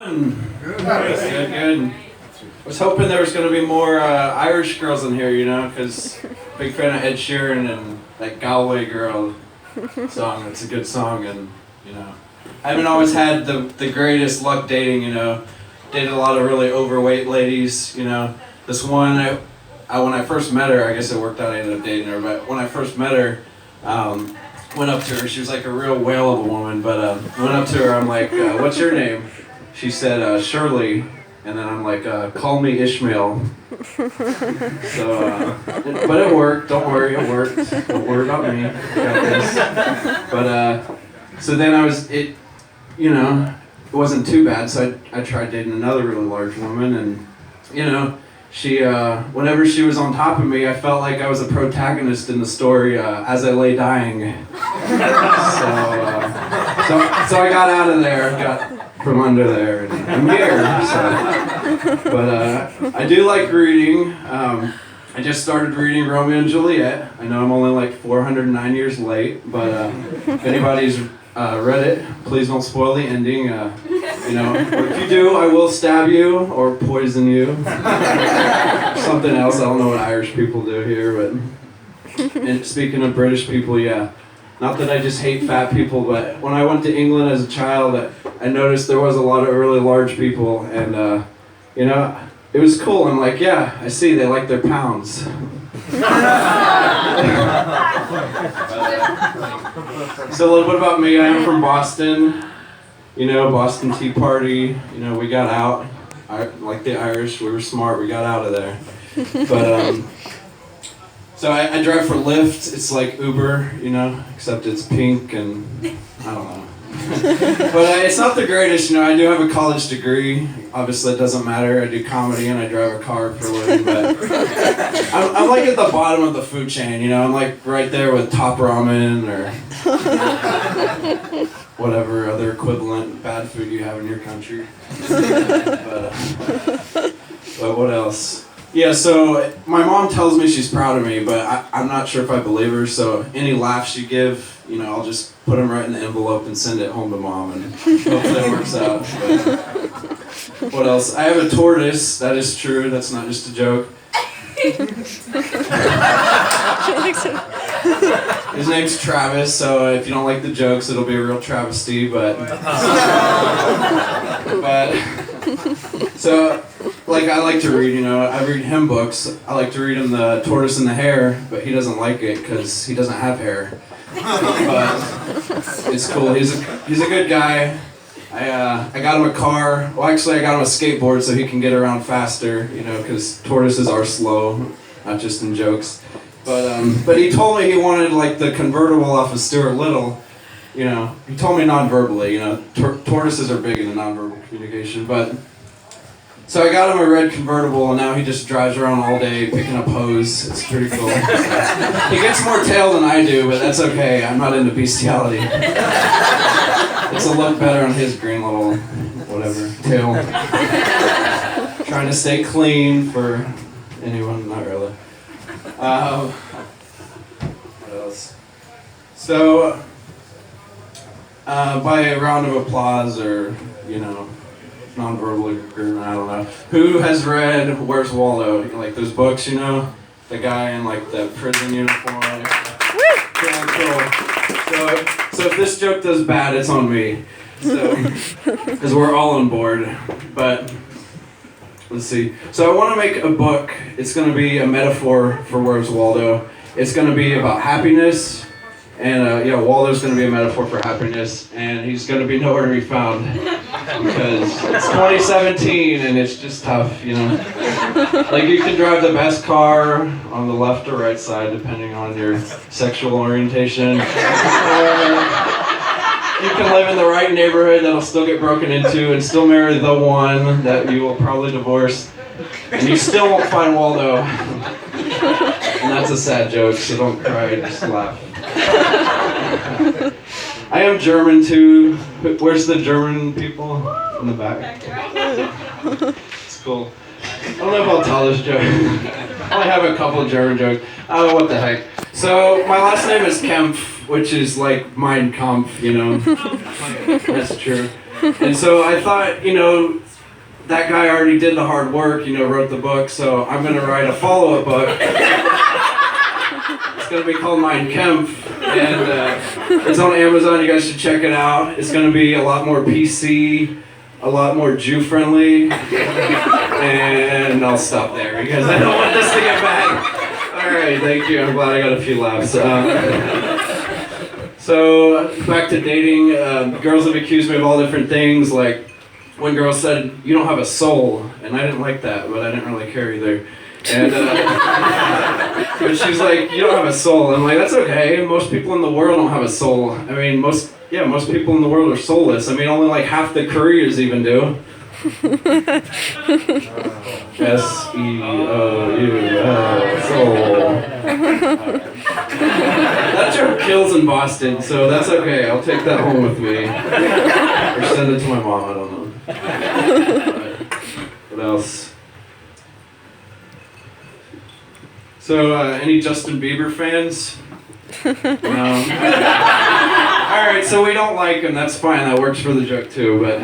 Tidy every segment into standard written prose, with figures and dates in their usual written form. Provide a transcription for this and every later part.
Good. I was hoping there was going to be more Irish girls in here, because big fan of Ed Sheeran and that Galway Girl song. It's a good song, and I haven't always had the greatest luck dating. Dated a lot of really overweight ladies. This one, when I first met her, I guess it worked out. I ended up dating her, but when I first met her, went up to her. She was like a real whale of a woman, but went up to her. I'm like, "What's your name?" She said, "Shirley." And then I'm like, "Call me Ishmael." So, but it worked. Don't worry, it worked. Don't worry about me. I got this. But so then it wasn't too bad. So I tried dating another really large woman, and she, whenever she was on top of me, I felt like I was a protagonist in the story as I lay dying. So I got out of there, got from under there, and I'm here. So. But I do like reading. I just started reading Romeo and Juliet. I know I'm only like 409 years late, but if anybody's read it, please don't spoil the ending. Or if you do, I will stab you or poison you. Something else. I don't know what Irish people do here, but and speaking of British people, yeah. Not that I just hate fat people, but when I went to England as a child, I noticed there was a lot of really large people, and it was cool. I'm like, yeah, I see, they like their pounds. So a little bit about me. I am from Boston. Boston Tea Party. We got out. Like the Irish, we were smart. We got out of there. But so I drive for Lyft. It's like Uber, except it's pink and I don't know. But it's not the greatest. I do have a college degree. Obviously, it doesn't matter. I do comedy and I drive a car for a living. But I'm like at the bottom of the food chain. I'm like right there with Top Ramen or whatever other equivalent bad food you have in your country. But what else? Yeah, so my mom tells me she's proud of me, but I'm not sure if I believe her, so any laughs you give, I'll just put them right in the envelope and send it home to mom, and hopefully it works out. But what else? I have a tortoise, that is true, that's not just a joke. His name's Travis, so if you don't like the jokes, it'll be a real travesty, but so, I like to read, I read him books. I like to read him The Tortoise and the Hare, but he doesn't like it because he doesn't have hair. But it's cool. He's a good guy. I got him a car. Well, actually, I got him a skateboard so he can get around faster, because tortoises are slow, not just in jokes. But he told me he wanted, the convertible off of Stuart Little. He told me non-verbally, tortoises are big in the non-verbal communication, but so I got him a red convertible, and now he just drives around all day picking up hose. It's pretty cool. He gets more tail than I do, but that's okay. I'm not into bestiality. It's a look better on his green little, whatever, tail. Trying to stay clean for anyone, not really. What else? So, by a round of applause or, non-verbal agreement, I don't know. Who has read Where's Waldo? Those books, the guy in the prison uniform. Cool. So if this joke does bad, it's on me. So, because we're all on board. But let's see. So I want to make a book. It's going to be a metaphor for Where's Waldo. It's going to be about happiness. And Waldo's going to be a metaphor for happiness, and he's going to be nowhere to be found because it's 2017 and it's just tough, You can drive the best car on the left or right side, depending on your sexual orientation. Or you can live in the right neighborhood that'll still get broken into and still marry the one that you will probably divorce, and you still won't find Waldo. And that's a sad joke, so don't cry, just laugh. I am German too. Where's the German people? In the back. It's cool. I don't know if I'll tell this joke. I only have a couple of German jokes. Oh, what the heck. So, my last name is Kempf, which is like Mein Kampf, That's true. And so I thought, that guy already did the hard work, wrote the book, so I'm going to write a follow-up book. It's going to be called Mein Kampf, and it's on Amazon. You guys should check it out. It's going to be a lot more PC, a lot more Jew-friendly, and I'll stop there because I don't want this to get bad. All right, thank you. I'm glad I got a few laughs. So back to dating. Girls have accused me of all different things. Like one girl said, "You don't have a soul," and I didn't like that, but I didn't really care either. And but she's like, "You don't have a soul." I'm like, "That's okay. Most people in the world don't have a soul. I mean, most people in the world are soulless. I mean, only like half the Koreans even do." S-E-O-U-L, soul. That joke kills in Boston, so that's okay. I'll take that home with me. Or send it to my mom, I don't know. What else? So, any Justin Bieber fans? No. Alright, so we don't like him, that's fine, that works for the joke too, but...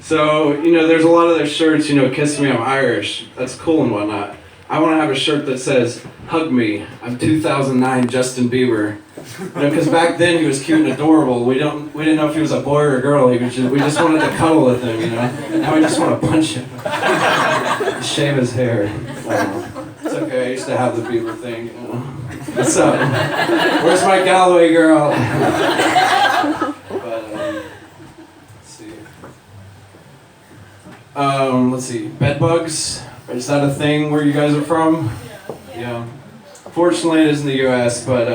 So, there's a lot of their shirts, "Kiss Me, I'm Irish." That's cool and whatnot. I want to have a shirt that says, "Hug me, I'm 2009 Justin Bieber." Because back then he was cute and adorable. We didn't know if he was a boy or a girl. We just wanted to cuddle with him, Now we just want to punch him. Shave his hair. It's okay, I used to have the Bieber thing, What's up? Where's my Galway girl? Let's see, bed bugs? Is that a thing where you guys are from? Yeah. Fortunately, it is in the U.S., but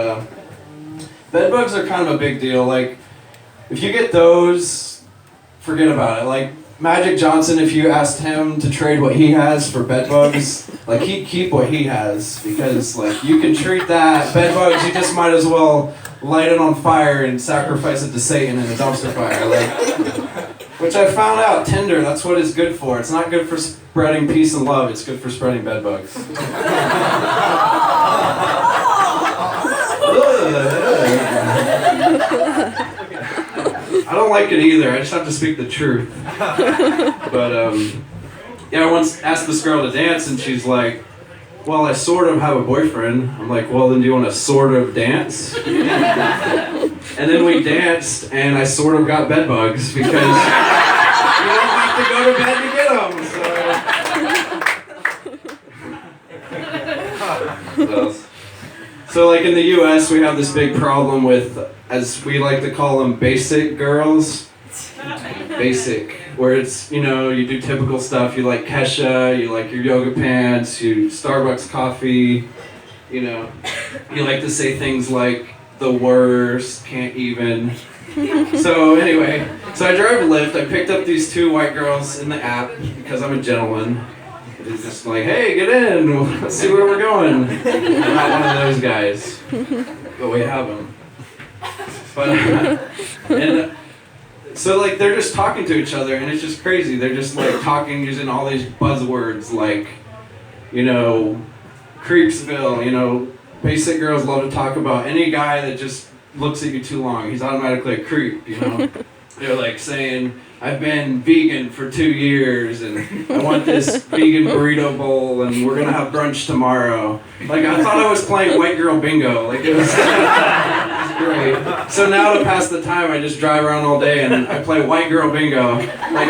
bed bugs are kind of a big deal. Like, if you get those, forget about it. Like, Magic Johnson, if you asked him to trade what he has for bed bugs, like, he'd keep what he has, because, like, you can treat that. Bed bugs, you just might as well light it on fire and sacrifice it to Satan in a dumpster fire. Like, which I found out, Tinder, that's what it's good for. It's not good for spreading peace and love, it's good for spreading bed bugs. I don't like it either, I just have to speak the truth. But, I once asked this girl to dance and she's like, "Well, I sort of have a boyfriend." I'm like, "Well, then do you want to sort of dance?" And then we danced, and I sort of got bed bugs because you don't have to go to bed to get them. So like in the U.S., we have this big problem with, as we like to call them, basic girls. Basic, where it's, you do typical stuff. You like Kesha, you like your yoga pants, you Starbucks coffee, you like to say things like, "the worst, can't even." So anyway, I drove Lyft. I picked up these two white girls in the app because I'm a gentleman. It's just like, "Hey, get in, let's see where we're going." I'm not one of those guys, but we have them. But, so like they're just talking to each other and it's just crazy. They're just like talking using all these buzzwords like, Creepsville, basic girls love to talk about any guy that just looks at you too long. He's automatically a creep, They're like saying, "I've been vegan for 2 years and I want this vegan burrito bowl and we're gonna have brunch tomorrow." Like I thought I was playing white girl bingo. Like it was great. So now to pass the time, I just drive around all day and I play white girl bingo. Like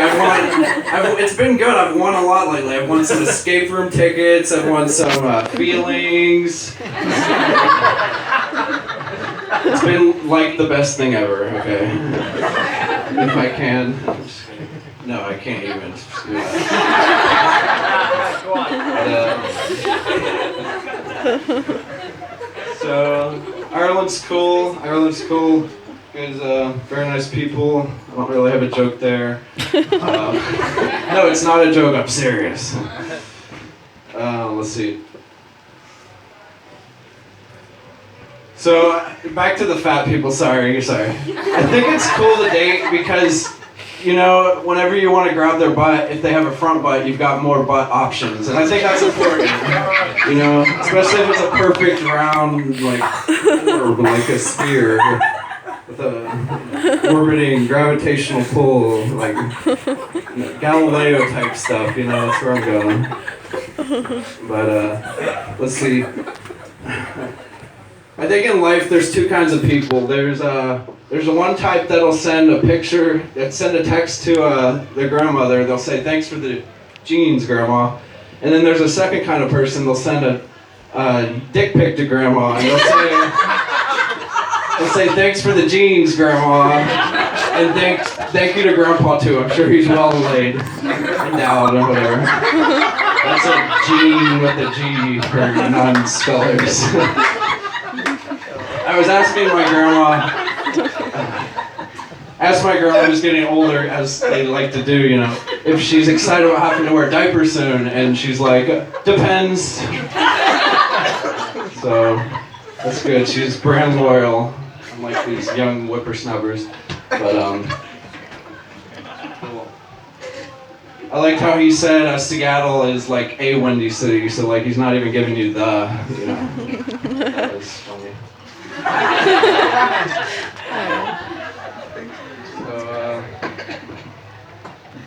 it's been good. I've won a lot lately. I've won some escape room tickets. I've won some feelings. It's been like the best thing ever. Okay. If I can. No, I can't even. So Ireland's cool. Guys, very nice people. I don't really have a joke there. No, it's not a joke. I'm serious. Let's see. So back to the fat people. Sorry. I think it's cool to date because, whenever you want to grab their butt, if they have a front butt, you've got more butt options, and I think that's important. Especially if it's a perfect round, like a sphere. The with the orbiting gravitational pull, like Galileo type stuff, that's where I'm going. But let's see. I think in life there's two kinds of people. There's the one type that'll send a text to their grandmother. They'll say, "Thanks for the jeans, Grandma." And then there's a second kind of person. They'll send a dick pic to Grandma, and they'll say, "Thanks for the jeans, Grandma," and thank you to Grandpa too. I'm sure he's well laid, endowed, or whatever. That's a gene with a G for non-spellers. I was asking my grandma. As my grandma who's getting older, as they like to do, if she's excited about having to wear diapers soon, and she's like, "Depends." So that's good. She's brand loyal, unlike these young whippersnappers. But I liked how he said Seattle is like a windy city, so like he's not even giving you the, That was funny.